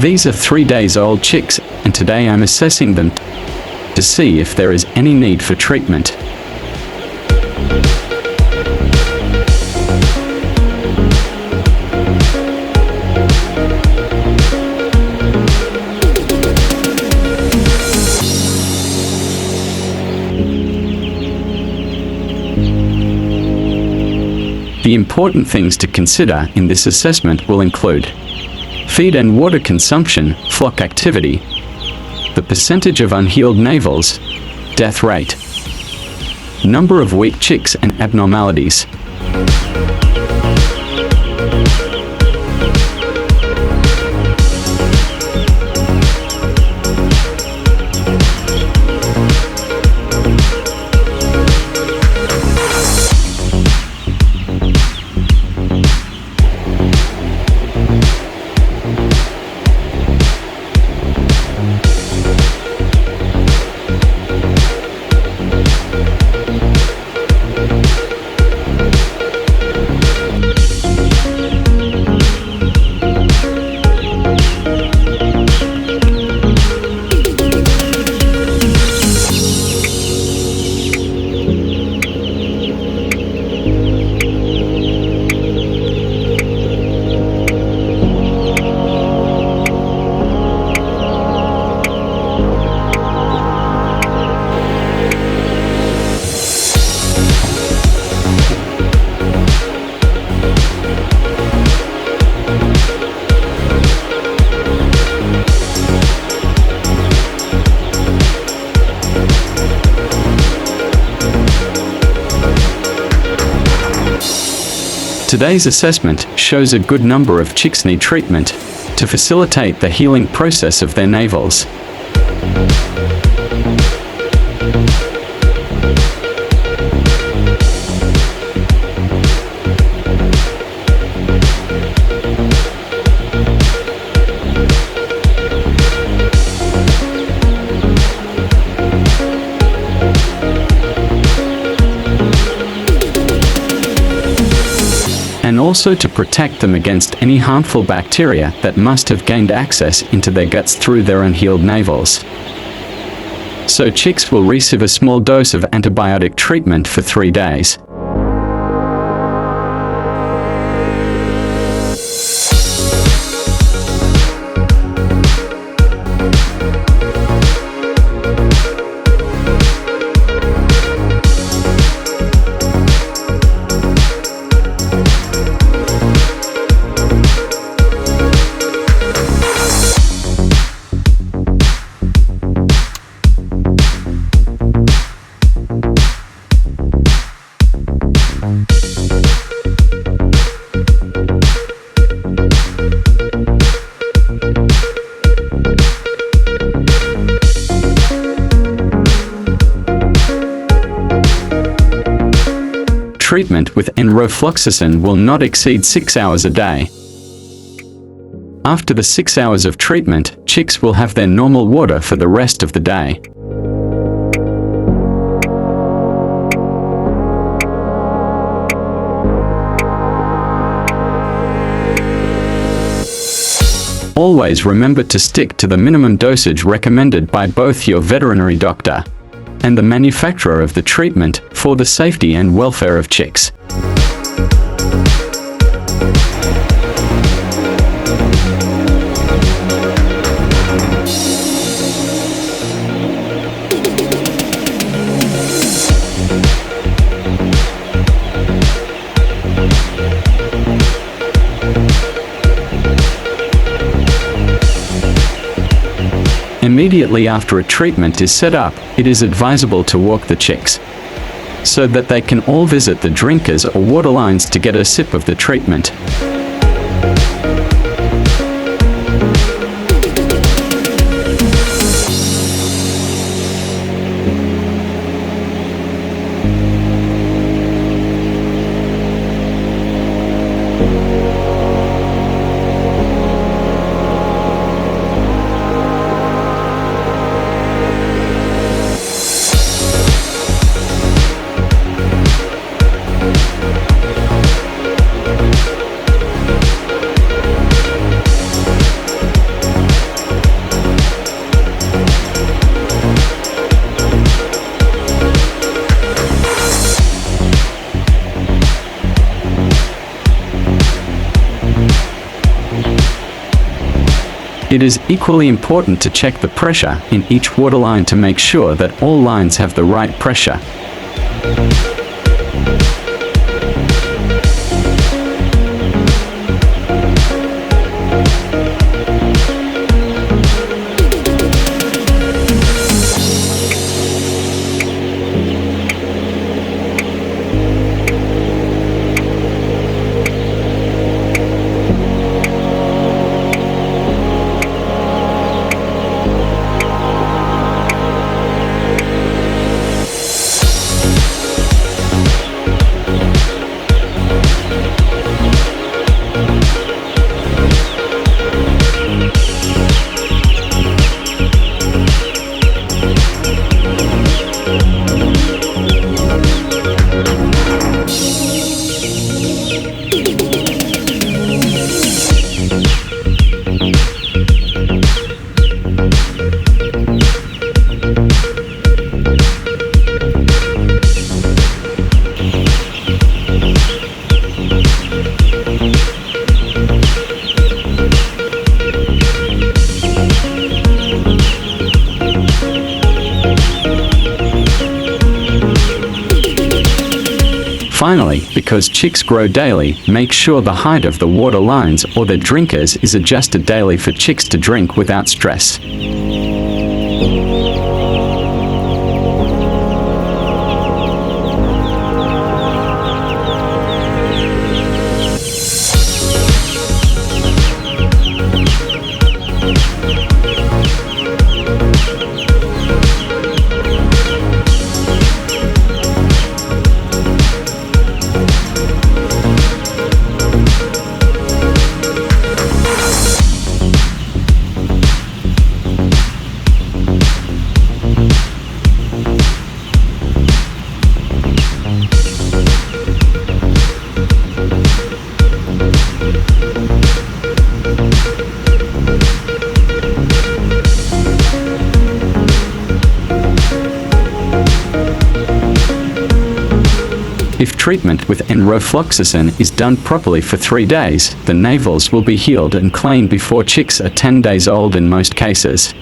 These are 3 days old chicks, and today I'm assessing them to see if there is any need for treatment. The important things to consider in this assessment will include feed and water consumption, flock activity, the percentage of unhealed navels, death rate, number of weak chicks and abnormalities. Today's assessment shows a good number of chicks need treatment to facilitate the healing process of their navels. And also to protect them against any harmful bacteria that must have gained access into their guts through their unhealed navels. So chicks will receive a small dose of antibiotic treatment for 3 days. Treatment with enrofloxacin will not exceed 6 hours a day. After the 6 hours of treatment, chicks will have their normal water for the rest of the day. Always remember to stick to the minimum dosage recommended by both your veterinary doctor and the manufacturer of the treatment for the safety and welfare of chicks. Immediately after a treatment is set up, it is advisable to walk the chicks so that they can all visit the drinkers or water lines to get a sip of the treatment. It is equally important to check the pressure in each water line to make sure that all lines have the right pressure. Finally, because chicks grow daily, make sure the height of the water lines or the drinkers is adjusted daily for chicks to drink without stress. If treatment with enrofloxacin is done properly for 3 days, the navels will be healed and clean before chicks are 10 days old in most cases.